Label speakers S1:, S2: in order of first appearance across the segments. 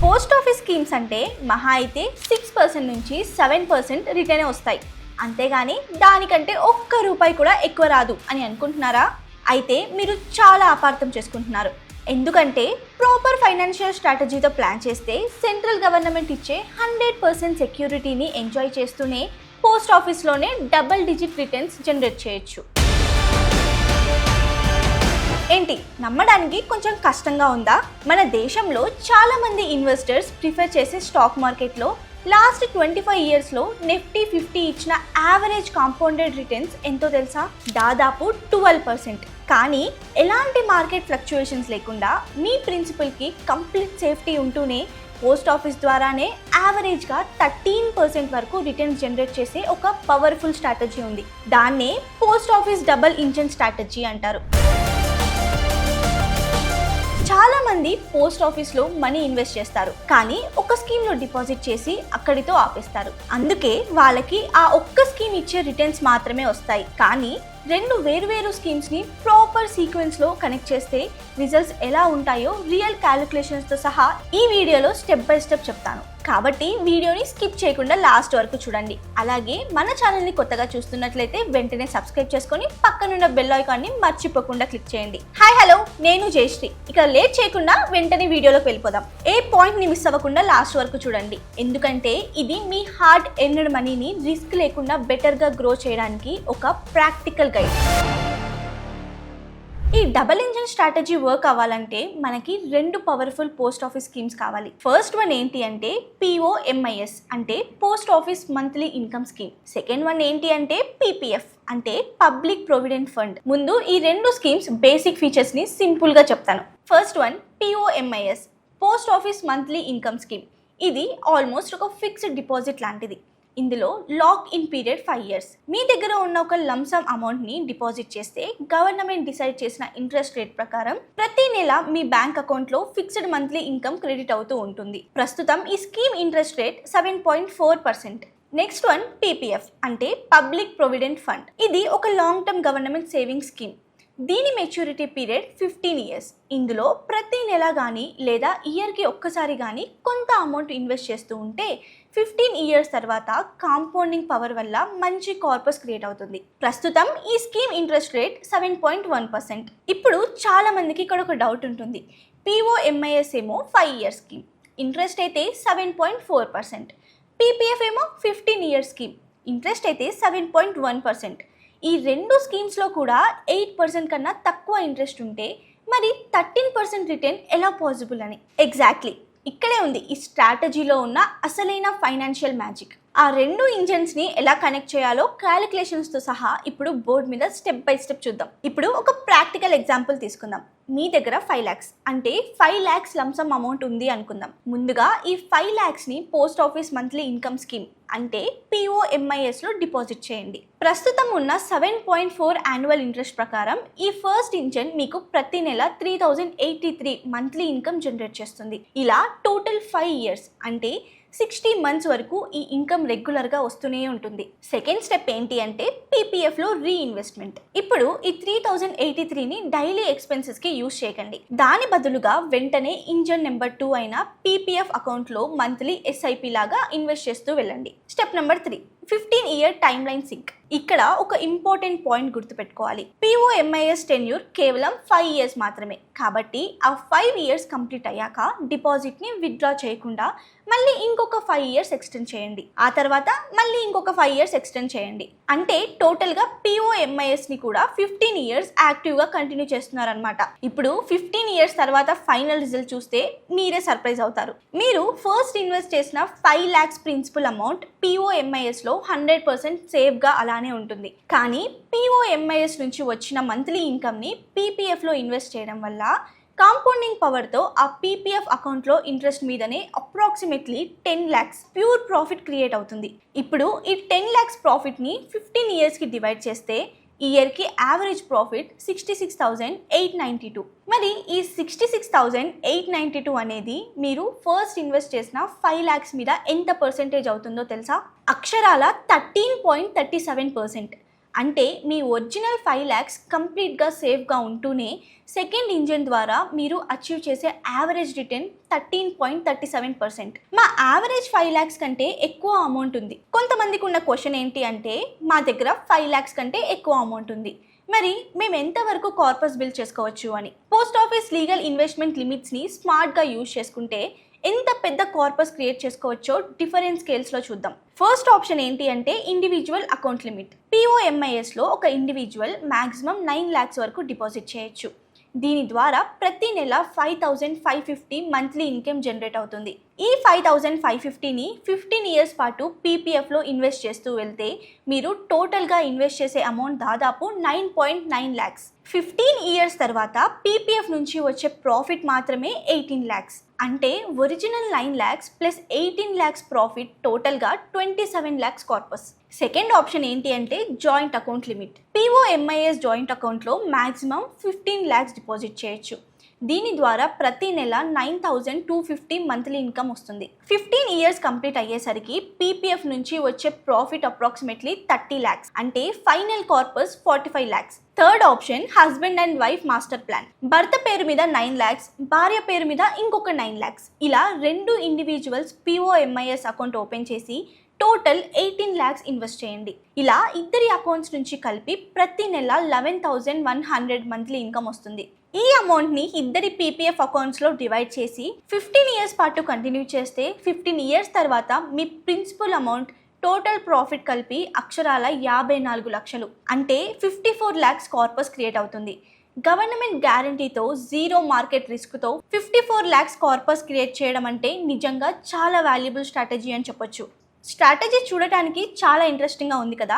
S1: Post office schemes అంటే మహా అయితే 6% నుంచి 7% రిటర్న్ వస్తాయి. అంతేగాని దానికంటే ఒక్క రూపాయి కూడా ఎక్కువ రాదు అని అనుకుంటున్నారా? అయితే మీరు చాలా అపార్థం చేసుకుంటున్నారు. ఎందుకంటే ప్రాపర్ ఫైనాన్షియల్ స్ట్రాటజీతో ప్లాన్ చేస్తే సెంట్రల్ గవర్నమెంట్ ఇచ్చే 100% సెక్యూరిటీని ఎంజాయ్ చేస్తూనే పోస్ట్ ఆఫీస్లోనే డబుల్ డిజిట్ రిటర్న్స్ జనరేట్ చేయొచ్చు. ఏంటి నమ్మడానికి కొంచెం కష్టంగా ఉందా? మన దేశంలో చాలామంది ఇన్వెస్టర్స్ ప్రిఫర్ చేసే స్టాక్ మార్కెట్లో లాస్ట్ 25 ఇయర్స్లో నిఫ్టీ 50 ఇచ్చిన యావరేజ్ కాంపౌండెడ్ రిటర్న్స్ ఎంతో తెలుసా? దాదాపు 12%. కానీ ఎలాంటి మార్కెట్ ఫ్లక్చుయేషన్స్ లేకుండా మీ ప్రిన్సిపల్కి కంప్లీట్ సేఫ్టీ ఉంటూనే పోస్ట్ ఆఫీస్ ద్వారానే యావరేజ్గా 13% వరకు రిటర్న్స్ జనరేట్ చేసే ఒక పవర్ఫుల్ స్ట్రాటజీ ఉంది. దాన్నే post office double engine strategy అంటారు. చాలా మంది పోస్ట్ ఆఫీస్లో మనీ ఇన్వెస్ట్ చేస్తారు, కానీ ఒక స్కీమ్లో డిపాజిట్ చేసి అక్కడితో ఆపేస్తారు. అందుకే వాళ్ళకి ఆ ఒక్క స్కీమ్ ఇచ్చే రిటర్న్స్ మాత్రమే వస్తాయి. కానీ రెండు వేరు స్కీమ్స్ని ప్రాపర్ సీక్వెన్స్లో కనెక్ట్ చేస్తే రిజల్ట్స్ ఎలా ఉంటాయో రియల్ క్యాలిక్యులేషన్స్తో సహా ఈ వీడియోలో స్టెప్ బై స్టెప్ చెప్తాను. కాబట్టి వీడియోని స్కిప్ చేయకుండా లాస్ట్ వరకు చూడండి. అలాగే మన ఛానల్ని కొత్తగా చూస్తున్నట్లయితే వెంటనే సబ్స్క్రైబ్ చేసుకొని పక్కనున్న బెల్ ఐకాన్ని మర్చిపోకుండా క్లిక్ చేయండి. హాయ్ హలో, నేను జయశ్రీ. ఇక లేట్ చేయకుండా వెంటనే వీడియోలోకి వెళ్ళిపోదాం. ఏ పాయింట్ని మిస్ అవ్వకుండా లాస్ట్ వరకు చూడండి, ఎందుకంటే ఇది మీ హార్డ్ ఎర్న్డ్ మనీని రిస్క్ లేకుండా బెటర్గా గ్రో చేయడానికి ఒక ప్రాక్టికల్ గైడ్. ఈ డబుల్ ఇంజిన్ స్ట్రాటజీ వర్క్ అవ్వాలంటే మనకి రెండు పవర్ఫుల్ పోస్ట్ ఆఫీస్ స్కీమ్స్ కావాలి. ఫస్ట్ వన్ ఏంటి అంటే POMIS అంటే post office monthly income scheme. Second one ఏంటి అంటే PPF అంటే పబ్లిక్ ప్రొవిడెంట్ ఫండ్. ముందు ఈ రెండు స్కీమ్స్ బేసిక్ ఫీచర్స్ ని సింపుల్ గా చెప్తాను. First one POMIS post office monthly income scheme. ఇది ఆల్మోస్ట్ ఒక ఫిక్స్డ్ డిపాజిట్ లాంటిది. ఇందులో లాక్ ఇన్ పీరియడ్ 5 years. మీ దగ్గర ఉన్న ఒక లంసమ్ అమౌంట్ని డిపాజిట్ చేస్తే గవర్నమెంట్ డిసైడ్ చేసిన ఇంట్రెస్ట్ రేట్ ప్రకారం ప్రతి నెల మీ బ్యాంక్ అకౌంట్లో ఫిక్స్డ్ మంత్లీ ఇన్కమ్ క్రెడిట్ అవుతూ ఉంటుంది. ప్రస్తుతం ఈ scheme interest rate 7.4%. Next one PPF అంటే పబ్లిక్ ప్రొవిడెంట్ ఫండ్. ఇది ఒక long term government saving scheme. దీని మెచ్యూరిటీ పీరియడ్ 15 years. ఇందులో ప్రతి నెల కానీ లేదా ఇయర్కి ఒక్కసారి కానీ కొంత అమౌంట్ ఇన్వెస్ట్ చేస్తూ ఉంటే 15 years తర్వాత కాంపౌండింగ్ పవర్ వల్ల మంచి కార్పస్ క్రియేట్ అవుతుంది. ప్రస్తుతం ఈ స్కీమ్ ఇంట్రెస్ట్ రేట్ 7.1%. ఇప్పుడు చాలా మందికి ఇక్కడ ఒక డౌట్ ఉంటుంది. POMIS ఏమో 5 years స్కీమ్, ఇంట్రెస్ట్ అయితే 7.4%. PPF ఏమో 15 years స్కీమ్, ఇంట్రెస్ట్ అయితే 7.1%. ఈ రెండు స్కీమ్స్లో కూడా 8% కన్నా తక్కువ ఇంట్రెస్ట్ ఉంటే మరి 13% రిటర్న్ ఎలా పాసిబుల్ అని ఎగ్జాక్ట్లీ ఇక్కడే ఉంది ఈ స్ట్రాటజీలో ఉన్న అసలైన ఫైనాన్షియల్ మ్యాజిక్. ఆ రెండు ఇంజన్స్ని ఎలా కనెక్ట్ చేయాలో క్యాలిక్యులేషన్స్తో సహా ఇప్పుడు బోర్డ్ మీద స్టెప్ బై స్టెప్ చూద్దాం. ఇప్పుడు ఒక ప్రాక్టికల్ ఎగ్జాంపుల్ తీసుకుందాం. మీ దగ్గర 5 lakhs అంటే 5 lakhs లంసమ్ అమౌంట్ ఉంది అనుకుందాం. ముందుగా ఈ 5 lakhsని post office monthly income scheme అంటే POMISలో డిపాజిట్ చేయండి. ప్రస్తుతం ఉన్న 7.4 యాన్యువల్ ఇంట్రెస్ట్ ప్రకారం ఈ ఫస్ట్ ఇంజన్ మీకు ప్రతి నెల 3083 మంత్లీ ఇన్కమ్ జనరేట్ చేస్తుంది. ఇలా టోటల్ 5 years అంటే 60 months వరకు ఈ ఇన్కమ్ రెగ్యులర్గా వస్తూనే ఉంటుంది. సెకండ్ స్టెప్ ఏంటి అంటే PPFలో రీఇన్వెస్ట్మెంట్. ఇప్పుడు ఈ 3083ని డైలీ ఎక్స్పెన్సెస్కి యూజ్ చేయకండి. దాని బదులుగా వెంటనే ఇంజన్ నెంబర్ 2 అయిన PPF అకౌంట్లో మంత్లీ SIP లాగా ఇన్వెస్ట్ చేస్తూ వెళ్ళండి. Step number 3 15-year timeline sync. ఇక్కడ ఒక ఇంపార్టెంట్ పాయింట్ గుర్తుపెట్టుకోవాలి. POMIS టెన్యూర్ కేవలం 5 years మాత్రమే. కాబట్టి ఆ 5 years కంప్లీట్ అయ్యాక డిపాజిట్ని విత్డ్రా చేయకుండా మళ్ళీ ఇంకొక 5 years ఎక్స్టెండ్ చేయండి. ఆ తర్వాత మళ్ళీ ఇంకొక 5 years ఎక్స్టెండ్ చేయండి. అంటే టోటల్గా POMISని కూడా 15 years యాక్టివ్గా కంటిన్యూ చేస్తున్నారనమాట. ఇప్పుడు 15 years తర్వాత ఫైనల్ రిజల్ట్ చూస్తే మీరే సర్ప్రైజ్ అవుతారు. మీరు ఫస్ట్ ఇన్వెస్ట్ చేసిన 5 lakhs ప్రిన్సిపల్ అమౌంట్ POMISలో 100% సేఫ్గా అలానే ఉంటుంది. కానీ POMIS నుంచి వచ్చిన మంత్లీ ఇన్కమ్ని PPFలో ఇన్వెస్ట్ చేయడం వల్ల కాంపౌండింగ్ పవర్తో ఆ PPF అకౌంట్లో ఇంట్రెస్ట్ మీదనే approximately 10 lakhs pure profit create అవుతుంది. ఇప్పుడు ఈ 10 lakhs ప్రాఫిట్ని 15 yearsకి డివైడ్ చేస్తే ఇయర్కి యావరేజ్ ప్రాఫిట్ 66,892. మరి ఈ 66,892 అనేది మీరు ఫస్ట్ ఇన్వెస్ట్ చేసిన 5 lakhs మీద ఎంత పర్సెంటేజ్ అవుతుందో తెలుసా? అక్షరాల 13.37%. అంటే మీ ఒరిజినల్ 5 lakhs కంప్లీట్గా సేఫ్గా ఉంటూనే సెకండ్ ఇంజన్ ద్వారా మీరు అచీవ్ చేసే యావరేజ్ రిటర్న్ 13.37%. మా యావరేజ్ 5 lakhs కంటే ఎక్కువ అమౌంట్ ఉంది. కొంతమందికి ఉన్న క్వశ్చన్ ఏంటి అంటే మా దగ్గర 5 lakhs కంటే ఎక్కువ అమౌంట్ ఉంది, మరి మేము ఎంతవరకు కార్పస్ బిల్డ్ చేసుకోవచ్చు అని. పోస్ట్ ఆఫీస్ లీగల్ ఇన్వెస్ట్మెంట్ లిమిట్స్ని స్మార్ట్గా యూజ్ చేసుకుంటే ఎంత పెద్ద కార్పస్ క్రియేట్ చేసుకోవచ్చో డిఫరెంట్ స్కేల్స్లో చూద్దాం. ఫస్ట్ ఆప్షన్ ఏంటి అంటే ఇండివిజువల్ అకౌంట్ లిమిట్. POMISలో ఒక ఇండివిజువల్ మ్యాక్సిమం 9 lakhs వరకు డిపాజిట్ చేయొచ్చు. దీని ద్వారా ప్రతి నెల 5,550 మంత్లీ ఇన్కమ్ జనరేట్ అవుతుంది. ఈ 5,550ని 15 years పాటు PPFలో ఇన్వెస్ట్ చేస్తూ వెళ్తే మీరు టోటల్గా ఇన్వెస్ట్ చేసే అమౌంట్ దాదాపు 9.9 lakhs. 15 years తర్వాత PPF నుంచి వచ్చే ప్రాఫిట్ మాత్రమే 18 lakhs. అంటే original 9 lakhs plus 18 lakhs profit టోటల్గా 27 lakhs కార్పస్. సెకండ్ ఆప్షన్ ఏంటి అంటే joint account limit. POMIS joint అకౌంట్లో మ్యాక్సిమం 15 lakhs డిపాజిట్ చేయొచ్చు. దీని ద్వారా ప్రతి నెల 9,250 మంత్లీ ఇన్కమ్ వస్తుంది. 15 years కంప్లీట్ అయ్యేసరికి PPF నుంచి వచ్చే ప్రాఫిట్ అప్రాక్సిమేట్లీ 30 lakhs. అంటే final corpus 45 lakhs. Third option husband and wife master plan. భర్త పేరు మీద 9 lakhs, భార్య పేరు మీద ఇంకొక 9 lakhs. ఇలా రెండు ఇండివిజువల్స్ POMIS అకౌంట్ ఓపెన్ చేసి టోటల్ 18 lakhs ఇన్వెస్ట్ చేయండి. ఇలా ఇద్దరి అకౌంట్స్ నుంచి కలిపి ప్రతి నెల 11,100 మంత్లీ ఇన్కమ్ వస్తుంది. ఈ అమౌంట్ని ఇద్దరి PPF అకౌంట్స్లో డివైడ్ చేసి 15 years పాటు కంటిన్యూ చేస్తే 15 years తర్వాత మీ ప్రిన్సిపల్ అమౌంట్ టోటల్ ప్రాఫిట్ కలిపి అక్షరాల 54 లక్షలు, అంటే 54 lakhs కార్పస్ క్రియేట్ అవుతుంది. గవర్నమెంట్ గ్యారంటీతో జీరో మార్కెట్ రిస్క్తో 54 lakhs కార్పస్ క్రియేట్ చేయడం అంటే నిజంగా చాలా వాల్యుబుల్ స్ట్రాటజీ అని చెప్పొచ్చు. స్ట్రాటజీ చూడటానికి చాలా ఇంట్రెస్టింగ్గా ఉంది కదా,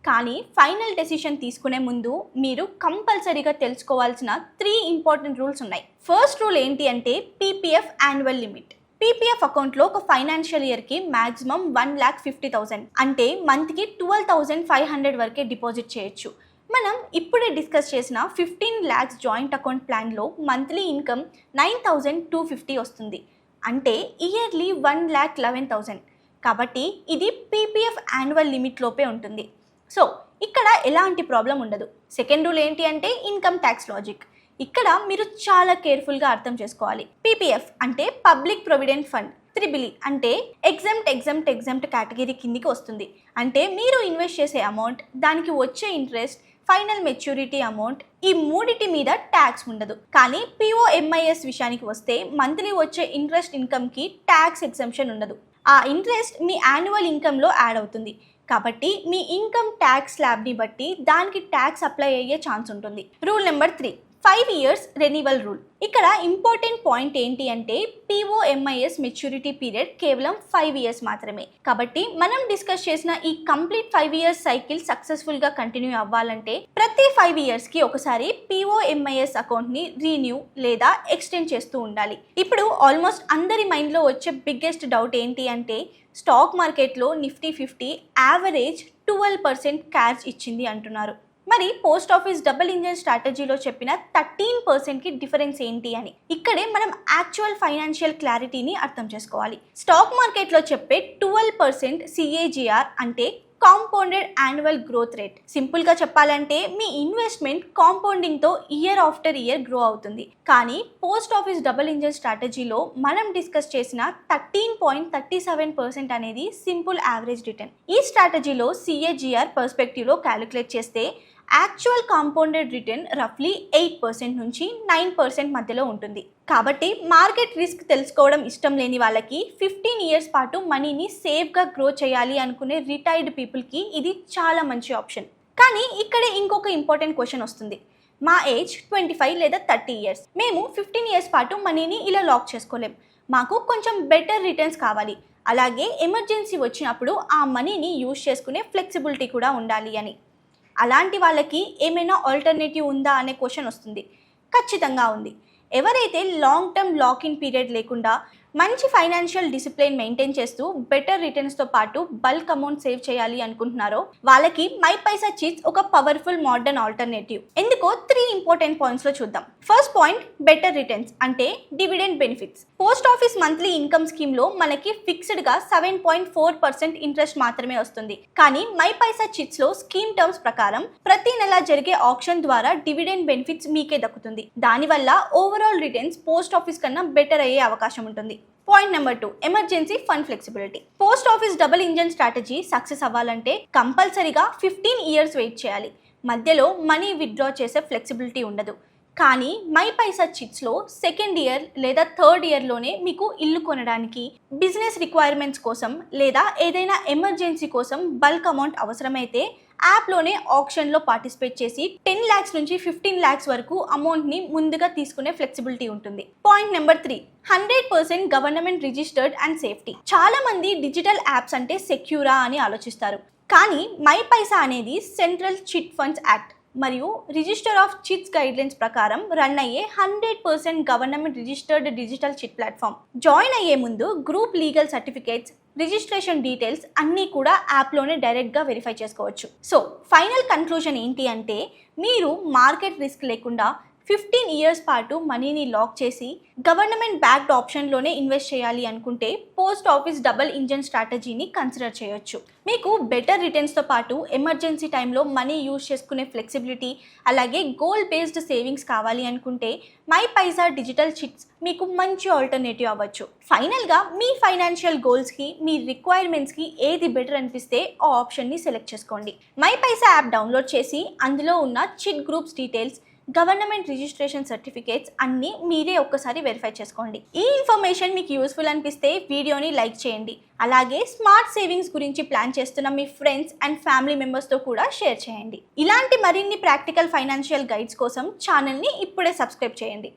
S1: కానీ ఫైనల్ డెసిషన్ తీసుకునే ముందు మీరు కంపల్సరీగా తెలుసుకోవాల్సిన 3 ఇంపార్టెంట్ రూల్స్ ఉన్నాయి. ఫస్ట్ రూల్ ఏంటి అంటే PPF యాన్యువల్ లిమిట్. PPF అకౌంట్లో ఒక ఫైనాన్షియల్ ఇయర్కి మ్యాక్సిమం 1,50,000, అంటే మంత్కి 12,500 వరకే డిపాజిట్ చేయొచ్చు. మనం ఇప్పుడే డిస్కస్ చేసిన 15 lakhs జాయింట్ అకౌంట్ ప్లాన్లో మంత్లీ ఇన్కమ్ 9,250 వస్తుంది, అంటే ఇయర్లీ 1,11,000. కాబట్టి ఇది PPF యాన్యువల్ లిమిట్ లోపే ఉంటుంది. సో ఇక్కడ ఎలాంటి ప్రాబ్లం ఉండదు. సెకండ్ రూల్ ఏంటి అంటే ఇన్కమ్ ట్యాక్స్ లాజిక్. ఇక్కడ మీరు చాలా కేర్ఫుల్గా అర్థం చేసుకోవాలి. PPF అంటే పబ్లిక్ ప్రొవిడెంట్ ఫండ్. 3BE అంటే ఎగ్జామ్ట్ కేటగిరీ కిందికి వస్తుంది. అంటే మీరు ఇన్వెస్ట్ చేసే అమౌంట్, దానికి వచ్చే ఇంట్రెస్ట్, ఫైనల్ మెచ్యూరిటీ అమౌంట్, ఈ మూడిటి మీద ట్యాక్స్ ఉండదు. కానీ POMIS విషయానికి వస్తే మంత్లీ వచ్చే ఇంట్రెస్ట్ ఇన్కమ్కి ట్యాక్స్ ఎగ్జంప్షన్ ఉండదు. ఆ ఇంట్రెస్ట్ మీ యాన్యువల్ ఇన్కమ్లో యాడ్ అవుతుంది. కాబట్టి మీ ఇన్కమ్ ట్యాక్స్ స్లాబ్ని బట్టి దానికి ట్యాక్స్ అప్లై అయ్యే ఛాన్స్ ఉంటుంది. Rule number 3, 5 years renewal rule. ఇక్కడ ఇంపార్టెంట్ పాయింట్ ఏంటి అంటే POMIS మెచ్యూరిటీ పీరియడ్ కేవలం 5 years మాత్రమే. కాబట్టి మనం డిస్కస్ చేసిన ఈ కంప్లీట్ 5 years సైకిల్ సక్సెస్ఫుల్గా కంటిన్యూ అవ్వాలంటే ప్రతి 5 yearsకి ఒకసారి POMIS అకౌంట్ని రీన్యూ లేదా ఎక్స్టెండ్ చేస్తూ ఉండాలి. ఇప్పుడు ఆల్మోస్ట్ అందరి మైండ్లో వచ్చే బిగ్గెస్ట్ డౌట్ ఏంటి అంటే స్టాక్ మార్కెట్లో నిఫ్టీ 50 యావరేజ్ 12% క్యాష్ ఇచ్చింది అంటున్నారు. మరి పోస్ట్ ఆఫీస్ డబుల్ ఇంజన్ స్ట్రాటజీలో చెప్పిన 13%కి డిఫరెన్స్ ఏంటి అని ఇక్కడే మనం యాక్చువల్ ఫైనాన్షియల్ క్లారిటీని అర్థం చేసుకోవాలి. స్టాక్ మార్కెట్లో చెప్పే 12% CAGR అంటే కాంపౌండెడ్ యాన్యువల్ గ్రోత్ రేట్. సింపుల్గా చెప్పాలంటే మీ ఇన్వెస్ట్మెంట్ కాంపౌండింగ్తో ఇయర్ ఆఫ్టర్ ఇయర్ గ్రో అవుతుంది. కానీ పోస్ట్ ఆఫీస్ డబుల్ ఇంజన్ స్ట్రాటజీలో మనం డిస్కస్ చేసిన 13.37% అనేది సింపుల్ యావరేజ్ రిటర్న్. ఈ స్ట్రాటజీలో CAGR పర్స్పెక్టివ్లో క్యాలిక్యులేట్ చేస్తే యాక్చువల్ కాంపౌండెడ్ రిటర్న్ రఫ్లీ 8% నుంచి 9% మధ్యలో ఉంటుంది. కాబట్టి మార్కెట్ రిస్క్ తెలుసుకోవడం ఇష్టం లేని వాళ్ళకి 15 years పాటు మనీని సేఫ్గా గ్రో చేయాలి అనుకునే రిటైర్డ్ పీపుల్కి ఇది చాలా మంచి ఆప్షన్. కానీ ఇక్కడే ఇంకొక ఇంపార్టెంట్ క్వశ్చన్ వస్తుంది. మా ఏజ్ 25 లేదా 30 years, మేము 15 years పాటు మనీని ఇలా లాక్ చేసుకోలేం, మాకు కొంచెం బెటర్ రిటర్న్స్ కావాలి, అలాగే ఎమర్జెన్సీ వచ్చినప్పుడు ఆ మనీని యూజ్ చేసుకునే ఫ్లెక్సిబిలిటీ కూడా ఉండాలి అని. అలాంటి వాళ్ళకి ఏమైనా ఆల్టర్నేటివ్ ఉందా అనే క్వశ్చన్ వస్తుంది. ఖచ్చితంగా ఉంది. ఎవరైతే long term lock in period లేకుండా మంచి ఫైనాన్షియల్ డిసిప్లిన్ మెయింటైన్ చేస్తూ బెటర్ రిటర్న్స్తో పాటు బల్క్ అమౌంట్ సేవ్ చేయాలి అనుకుంటున్నారో వాళ్ళకి మై పైసా చిట్స్ ఒక పవర్ఫుల్ మోడర్న్ ఆల్టర్నేటివ్. ఎందుకో 3 ఇంపార్టెంట్ పాయింట్స్లో చూద్దాం. ఫస్ట్ పాయింట్, బెటర్ రిటర్న్స్ అంటే dividend benefits. Post office monthly income స్కీమ్లో మనకి ఫిక్స్డ్గా 7.4% ఇంట్రెస్ట్ మాత్రమే వస్తుంది. కానీ మై పైసా చిట్స్లో స్కీమ్ టర్మ్స్ ప్రకారం ప్రతి నెల జరిగే ఆప్షన్ ద్వారా డివిడెండ్ బెనిఫిట్స్ మీకే దక్కుతుంది. దానివల్ల ఓవరాల్ రిటర్న్స్ పోస్ట్ ఆఫీస్ కన్నా బెటర్ అయ్యే అవకాశం ఉంటుంది. Point number 2, emergency fund flexibility. Post office double engine strategy success అవ్వాలంటే కంపల్సరీగా 15 ఇయర్స్ వెయిట్ చేయాలి. మధ్యలో మనీ విత్డ్రా చేసే ఫ్లెక్సిబిలిటీ ఉండదు. కానీ మై పైసా చిట్స్లో సెకండ్ ఇయర్ లేదా థర్డ్ ఇయర్లోనే మీకు ఇల్లు కొనడానికి, బిజినెస్ రిక్వైర్మెంట్స్ కోసం లేదా ఏదైనా ఎమర్జెన్సీ కోసం బల్క్ అమౌంట్ అవసరమైతే యాప్లోనే ఆప్షన్లో పార్టిసిపేట్ చేసి 10 lakhs నుంచి 15 lakhs వరకు అమౌంట్ని ముందుగా తీసుకునే ఫ్లెక్సిబిలిటీ ఉంటుంది. Point number 3, 100% government registered and safety. చాలా మంది డిజిటల్ యాప్స్ అంటే సెక్యూరా అని ఆలోచిస్తారు. కానీ మై పైసా అనేది సెంట్రల్ చిట్ ఫండ్స్ యాక్ట్ మరియు రిజిస్టర్ ఆఫ్ చిట్స్ గైడ్లైన్స్ ప్రకారం రన్ అయ్యే 100% government registered digital chit platform. Join అయ్యే ముందు group legal certificates, registration details అన్నీ కూడా యాప్లోనే డైరెక్ట్గా వెరిఫై చేసుకోవచ్చు. సో ఫైనల్ కన్క్లూజన్ ఏంటి అంటే, మీరు మార్కెట్ రిస్క్ లేకుండా 15 ఇయర్స్ పాటు మనీని లాక్ చేసి గవర్నమెంట్ బ్యాక్డ్ ఆప్షన్లోనే ఇన్వెస్ట్ చేయాలి అనుకుంటే పోస్ట్ ఆఫీస్ డబుల్ ఇంజన్ స్ట్రాటజీని కన్సిడర్ చేయొచ్చు. మీకు బెటర్ రిటర్న్స్తో పాటు ఎమర్జెన్సీ టైంలో మనీ యూజ్ చేసుకునే ఫ్లెక్సిబిలిటీ, అలాగే గోల్ బేస్డ్ సేవింగ్స్ కావాలి అనుకుంటే మై పైసా డిజిటల్ చిట్స్ మీకు మంచి ఆల్టర్నేటివ్ అవ్వచ్చు. ఫైనల్గా మీ ఫైనాన్షియల్ గోల్స్కి, మీ రిక్వైర్మెంట్స్కి ఏది బెటర్ అనిపిస్తే ఆ ఆప్షన్ని సెలెక్ట్ చేసుకోండి. మై పైసా యాప్ డౌన్లోడ్ చేసి అందులో ఉన్న chit groups details, government registration certificates అన్నీ మీరే ఒక్కసారి వెరిఫై చేసుకోండి. ఈ ఇన్ఫర్మేషన్ మీకు యూస్ఫుల్ అనిపిస్తే వీడియోని లైక్ చేయండి. అలాగే స్మార్ట్ సేవింగ్స్ గురించి ప్లాన్ చేస్తున్న మీ ఫ్రెండ్స్ అండ్ ఫ్యామిలీ మెంబర్స్తో కూడా షేర్ చేయండి. ఇలాంటి మరిన్ని ప్రాక్టికల్ ఫైనాన్షియల్ గైడ్స్ కోసం ఛానల్ని ఇప్పుడే సబ్స్క్రైబ్ చేయండి.